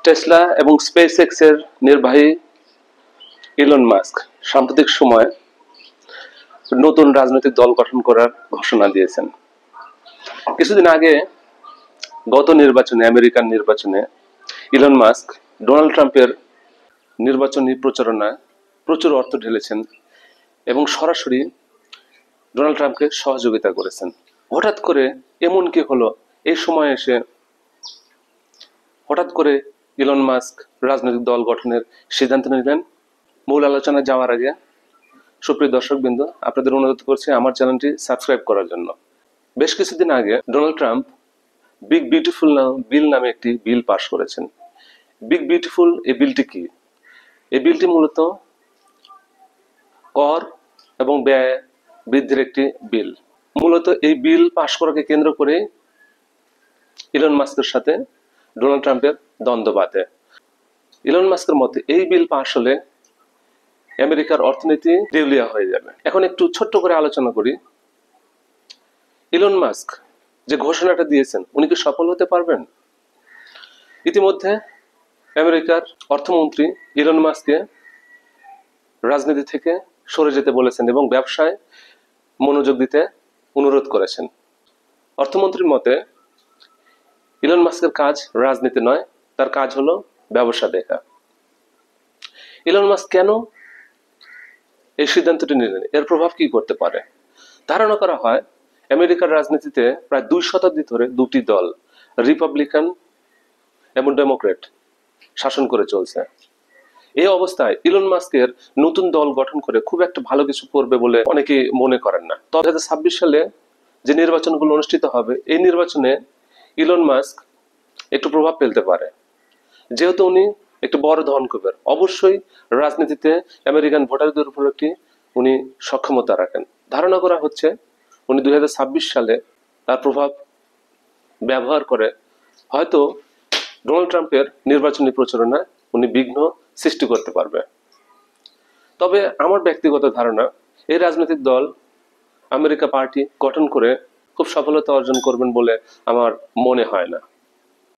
Tesla এবং SpaceX এর নির্বাহী ইলন মাস্ক সাম্প্রতিক সময়ে নতুন রাজনৈতিক দল গঠন করার ঘোষণা দিয়েছেন। কিছুদিন আগে গত নির্বাচনে, আমেরিকান নির্বাচনে ইলন মাস্ক ডোনাল্ড ট্রাম্পের নির্বাচনী প্রচারণায় প্রচুর অর্থ ঢেলেছেন এবং সরাসরি ডোনাল্ড ট্রাম্পকে সহযোগিতা করেছেন। হঠাৎ করে এমন কি হলো, এই সময় এসে হঠাৎ করে ইলন মাস্ক রাজনৈতিক দল গঠনের সিদ্ধান্ত নিলেন? মূল আলোচনায় যাওয়ার আগে সুপ্রিয় দর্শকবৃন্দ, আপনাদের অনুরোধ করছি আমার চ্যানেলটি সাবস্ক্রাইব করার জন্য। বেশ কিছুদিন আগে Donald Trump big beautiful bill নামে একটি বিল পাশ করেছেন। বিগ বিউটিফুল এই বিলটি কি? এই বিলটি মূলত কর এবং ব্যয় বৃদ্ধির একটি বিল। মূলত এই বিল পাশ করাকে কেন্দ্র করে ইলন মাস্কের সাথে ডোনাল্ড ট্রাম্পের দ্বন্দ্ব বাধে। ইলন মাস্কের মতে এই বিল পাশ হলে আমেরিকার অর্থনীতি দেউলিয়া হয়ে যাবে। এখন একটু ছোট্ট করে আলোচনা করি। ইলন মাস্ক যে ঘোষণাটা দিয়েছেন, উনি কি সফল হতে পারবেন? ইতিমধ্যে আমেরিকার অর্থমন্ত্রী ইলন মাস্ককে রাজনীতি থেকে সরে যেতে বলেছেন এবং ব্যবসায় মনোযোগ দিতে অনুরোধ করেছেন। অর্থমন্ত্রীর মতে ইলন মাস্কের কাজ রাজনীতি নয়, তার কাজ হলো ব্যবসা দেখা। ইলন মাস্ক কেন এই সিদ্ধান্তটি নিলেন? এর প্রভাব কি করতে পারে? ধারণা করা হয় আমেরিকার রাজনীতিতে প্রায় 2 শতাব্দী ধরে দুটি দল, রিপাবলিকান এবং ডেমোক্রেট, শাসন করে চলছে। এই অবস্থায় ইলন মাস্কের নতুন দল গঠন করে খুব একটা ভালো কিছু করবে বলে অনেকে মনে করেন না। 2026 সালে যে নির্বাচনগুলো অনুষ্ঠিত হবে, এই নির্বাচনে ইলন মাস্ক একটু প্রভাব ফেলতে পারে। যেহেতু উনি একটু বড় ধনকুবের, অবশ্যই রাজনীতিতে আমেরিকান ভোটারদের উপর একটি উনি সক্ষমতা রাখেন। ধারণা করা হচ্ছে উনি 2026 সালে তার প্রভাব ব্যবহার করে হয়তো ডোনাল্ড ট্রাম্পের নির্বাচনী প্রচারণায় উনি বিঘ্ন সৃষ্টি করতে পারবে। তবে আমার ব্যক্তিগত ধারণা, এই রাজনৈতিক দল আমেরিকা পার্টি গঠন করে খুব সফলতা অর্জন করবেন বলে আমার মনে হয় না।